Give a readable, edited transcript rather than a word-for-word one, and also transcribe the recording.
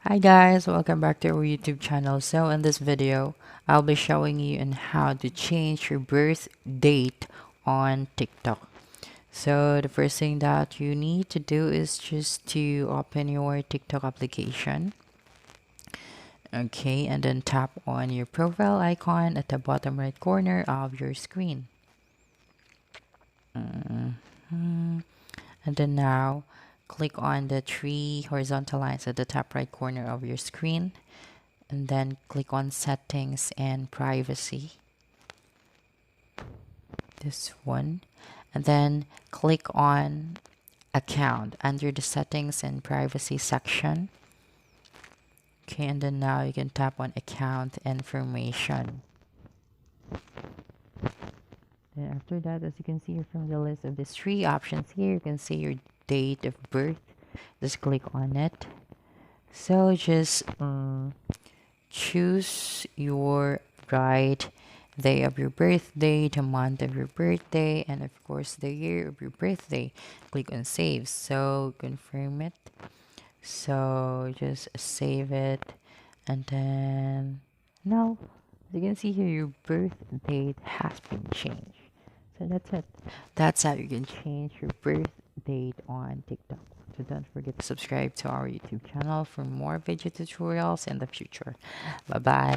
Hi guys, welcome back to our YouTube channel. So in this video, I'll be showing you on how to change your birth date on TikTok. So the first thing that you need to do is just to open your TikTok application. Okay, and then tap on your profile icon at the bottom right corner of your screen. And then now click on the three horizontal lines at the top right corner of your screen, and then click on settings and privacy, this one, and then click on account under the settings and privacy section. Okay, and then now you can tap on account information. Then after that, as you can see from the list of these three options here, you can see your date of birth. Just click on it. So just choose your right day of your birthday, the month of your birthday, and of course the year of your birthday. Click on save. So confirm it. So just save it, and then now, as you can see here, your birth date has been changed. So that's it. That's how you can change your birth date on TikTok. So don't forget to subscribe to our YouTube channel for more video tutorials in the future. Bye bye.